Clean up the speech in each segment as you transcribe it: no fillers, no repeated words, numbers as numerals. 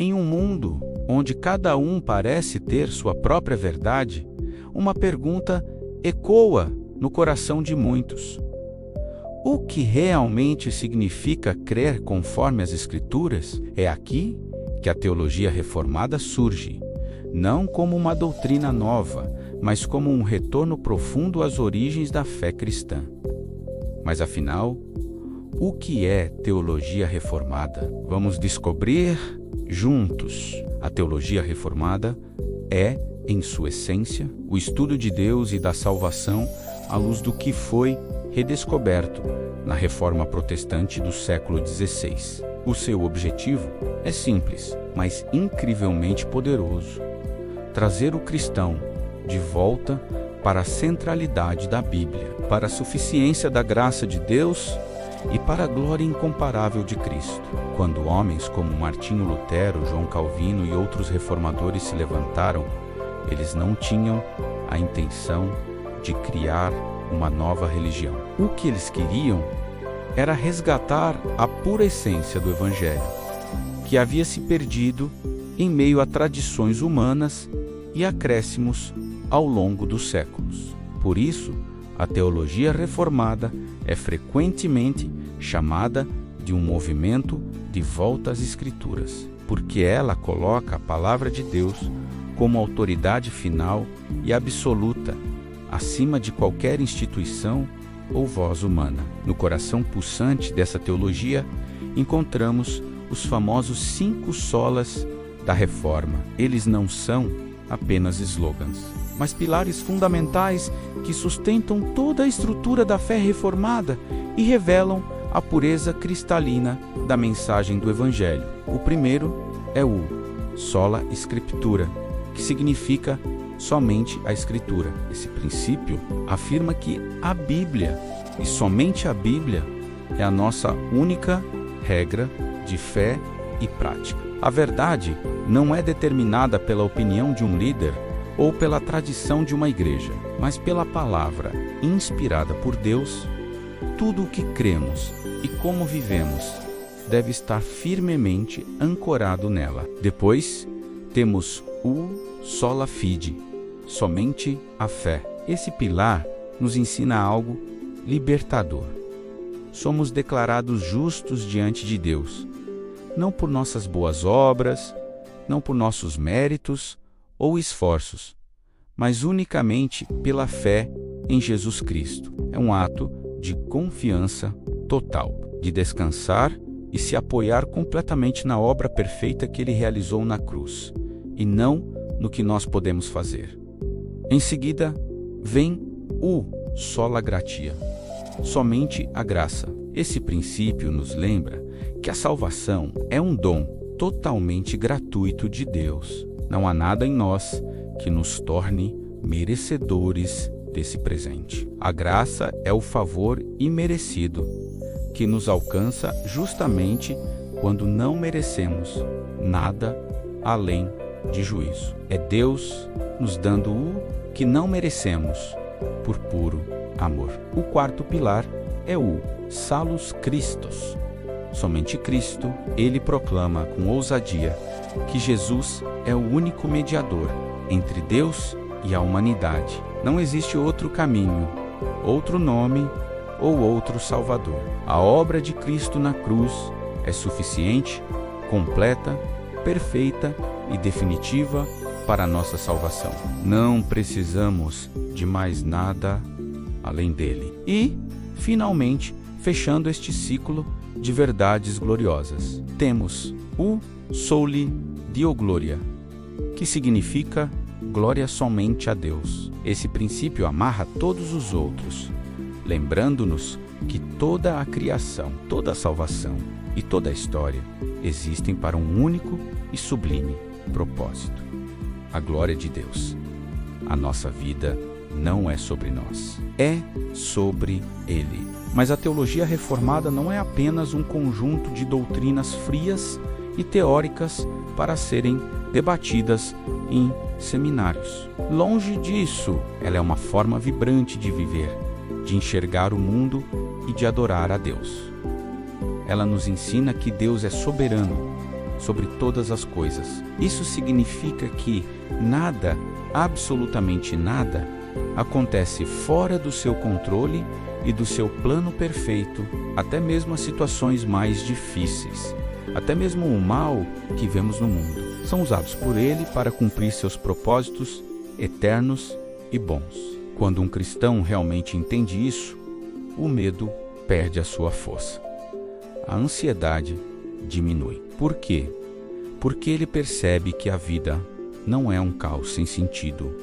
Em um mundo onde cada um parece ter sua própria verdade, uma pergunta ecoa no coração de muitos. O que realmente significa crer conforme as Escrituras? É aqui que a teologia reformada surge, não como uma doutrina nova, mas como um retorno profundo às origens da fé cristã. Mas afinal, o que é teologia reformada? Vamos descobrir juntos. A teologia reformada é, em sua essência, o estudo de Deus e da salvação à luz do que foi redescoberto na Reforma Protestante do século XVI. O seu objetivo é simples, mas incrivelmente poderoso: trazer o cristão de volta para a centralidade da Bíblia, para a suficiência da graça de Deus e para a glória incomparável de Cristo. Quando homens como Martinho Lutero, João Calvino e outros reformadores se levantaram, eles não tinham a intenção de criar uma nova religião. O que eles queriam era resgatar a pura essência do Evangelho, que havia se perdido em meio a tradições humanas e acréscimos ao longo dos séculos. Por isso, a teologia reformada é frequentemente chamada de um movimento de volta às Escrituras, porque ela coloca a palavra de Deus como autoridade final e absoluta, acima de qualquer instituição ou voz humana. No coração pulsante dessa teologia, encontramos os famosos 5 solas da Reforma. Eles não são apenas slogans, mas pilares fundamentais que sustentam toda a estrutura da fé reformada e revelam a pureza cristalina da mensagem do Evangelho. O primeiro é o sola scriptura, que significa somente a Escritura. Esse princípio afirma que a Bíblia, e somente a Bíblia, é a nossa única regra de fé e prática. A verdade não é determinada pela opinião de um líder ou pela tradição de uma igreja, mas pela palavra inspirada por Deus. Tudo o que cremos e como vivemos deve estar firmemente ancorado nela. Depois, temos o sola fide, somente a fé. Esse pilar nos ensina algo libertador. Somos declarados justos diante de Deus, não por nossas boas obras, não por nossos méritos ou esforços, mas unicamente pela fé em Jesus Cristo. É um ato de confiança total, de descansar e se apoiar completamente na obra perfeita que Ele realizou na cruz, e não no que nós podemos fazer. Em seguida, vem o sola gratia, somente a graça. Esse princípio nos lembra que a salvação é um dom totalmente gratuito de Deus. Não há nada em nós que nos torne merecedores desse presente. A graça é o favor imerecido, que nos alcança justamente quando não merecemos nada além de juízo. É Deus nos dando o que não merecemos por puro amor. O quarto pilar é o salus Christus. Somente Cristo. Ele proclama com ousadia que Jesus é o único mediador entre Deus e a humanidade. Não existe outro caminho, outro nome ou outro Salvador. A obra de Cristo na cruz é suficiente, completa, perfeita e definitiva para a nossa salvação. Não precisamos de mais nada além dele. E, finalmente, fechando este ciclo de verdades gloriosas, temos o Soli Deo Gloria, que significa glória somente a Deus. Esse princípio amarra todos os outros, lembrando-nos que toda a criação, toda a salvação e toda a história existem para um único e sublime propósito: a glória de Deus. A nossa vida não é sobre nós, é sobre Ele. Mas a teologia reformada não é apenas um conjunto de doutrinas frias e teóricas para serem debatidas em seminários. Longe disso, ela é uma forma vibrante de viver, de enxergar o mundo e de adorar a Deus. Ela nos ensina que Deus é soberano sobre todas as coisas. Isso significa que nada, absolutamente nada, acontece fora do seu controle e do seu plano perfeito, até mesmo as situações mais difíceis. Até mesmo o mal que vemos no mundo são usados por Ele para cumprir seus propósitos eternos e bons. Quando um cristão realmente entende isso, o medo perde a sua força. A ansiedade diminui. Por quê? Porque ele percebe que a vida não é um caos sem sentido,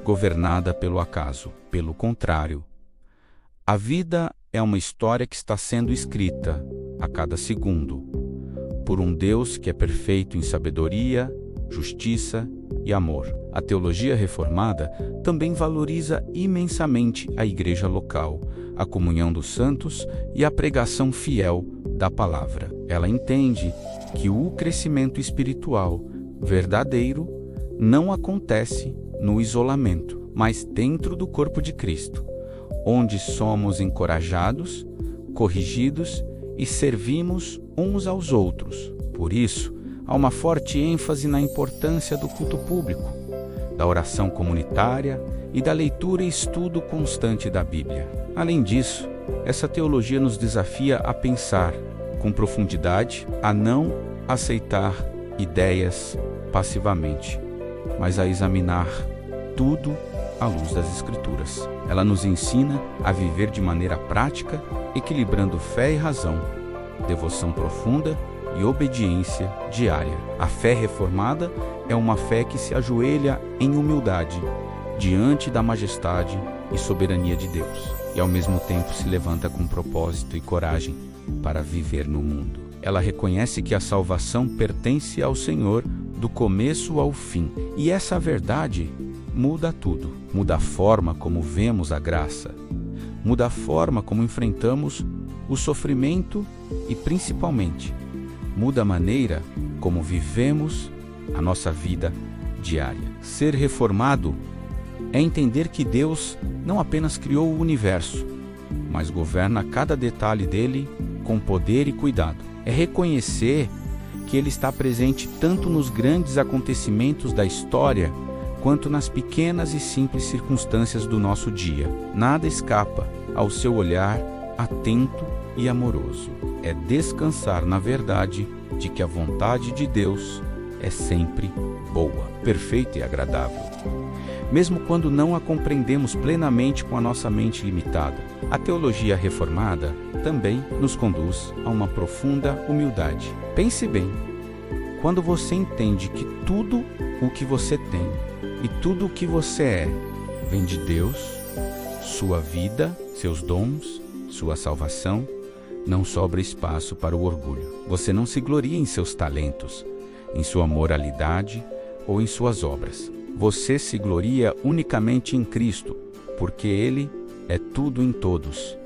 governada pelo acaso. Pelo contrário, a vida é uma história que está sendo escrita a cada segundo por um Deus que é perfeito em sabedoria, justiça e amor. A teologia reformada também valoriza imensamente a igreja local, a comunhão dos santos e a pregação fiel da palavra. Ela entende que o crescimento espiritual verdadeiro não acontece no isolamento, mas dentro do corpo de Cristo, onde somos encorajados, corrigidos e servimos uns aos outros. Por isso, há uma forte ênfase na importância do culto público, da oração comunitária e da leitura e estudo constante da Bíblia. Além disso, essa teologia nos desafia a pensar com profundidade, a não aceitar ideias passivamente, mas a examinar tudo à luz das Escrituras. Ela nos ensina a viver de maneira prática, equilibrando fé e razão, devoção profunda e obediência diária. A fé reformada é uma fé que se ajoelha em humildade diante da majestade e soberania de Deus, e ao mesmo tempo se levanta com propósito e coragem para viver no mundo. Ela reconhece que a salvação pertence ao Senhor do começo ao fim, e essa verdade muda tudo. Muda a forma como vemos a graça, muda a forma como enfrentamos o sofrimento e, principalmente, muda a maneira como vivemos a nossa vida diária. Ser reformado é entender que Deus não apenas criou o universo, mas governa cada detalhe dele com poder e cuidado. É reconhecer que Ele está presente tanto nos grandes acontecimentos da história, quanto nas pequenas e simples circunstâncias do nosso dia. Nada escapa ao seu olhar atento e amoroso. É descansar na verdade de que a vontade de Deus é sempre boa, perfeita e agradável, mesmo quando não a compreendemos plenamente com a nossa mente limitada. A teologia reformada também nos conduz a uma profunda humildade. Pense bem, quando você entende que tudo o que você tem e tudo o que você é vem de Deus, sua vida, seus dons, sua salvação, não sobra espaço para o orgulho. Você não se gloria em seus talentos, em sua moralidade ou em suas obras. Você se gloria unicamente em Cristo, porque Ele é tudo em todos.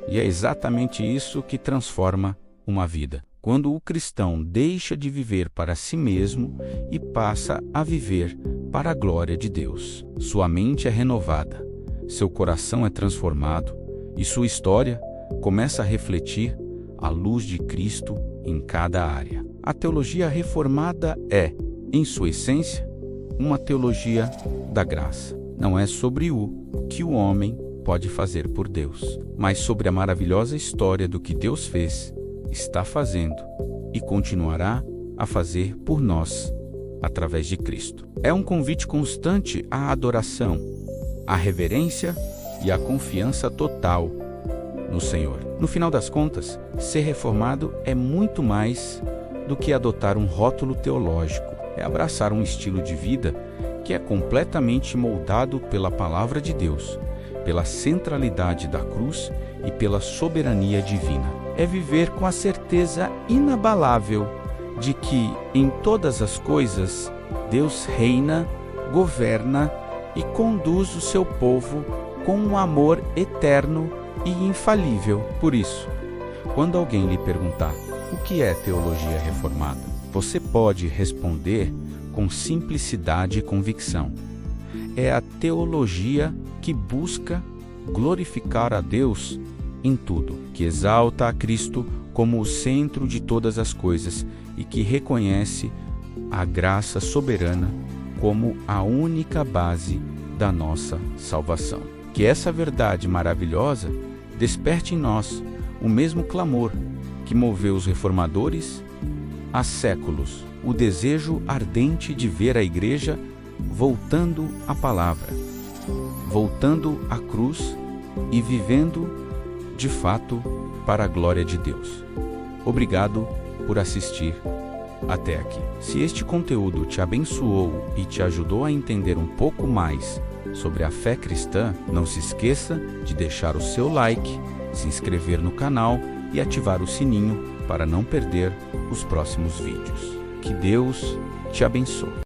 E é exatamente isso que transforma uma vida. Quando o cristão deixa de viver para si mesmo e passa a viver para a glória de Deus. Sua mente é renovada, seu coração é transformado e sua história começa a refletir a luz de Cristo em cada área. A teologia reformada é, em sua essência, uma teologia da graça. Não é sobre o que o homem pode fazer por Deus, mas sobre a maravilhosa história do que Deus fez, está fazendo e continuará a fazer por nós através de Cristo. É um convite constante à adoração, à reverência e à confiança total no Senhor. No final das contas, ser reformado é muito mais do que adotar um rótulo teológico. É abraçar um estilo de vida que é completamente moldado pela palavra de Deus, pela centralidade da cruz e pela soberania divina. É viver com a certeza inabalável de que, em todas as coisas, Deus reina, governa e conduz o seu povo com um amor eterno e infalível. Por isso, quando alguém lhe perguntar o que é teologia reformada, você pode responder com simplicidade e convicção. É a teologia que busca glorificar a Deus em tudo, que exalta a Cristo como o centro de todas as coisas e que reconhece a graça soberana como a única base da nossa salvação. Que essa verdade maravilhosa desperte em nós o mesmo clamor que moveu os reformadores há séculos, o desejo ardente de ver a Igreja voltando à palavra, voltando à cruz e vivendo, de fato, para a glória de Deus. Obrigado por assistir até aqui. Se este conteúdo te abençoou e te ajudou a entender um pouco mais sobre a fé cristã, não se esqueça de deixar o seu like, se inscrever no canal e ativar o sininho para não perder os próximos vídeos. Que Deus te abençoe.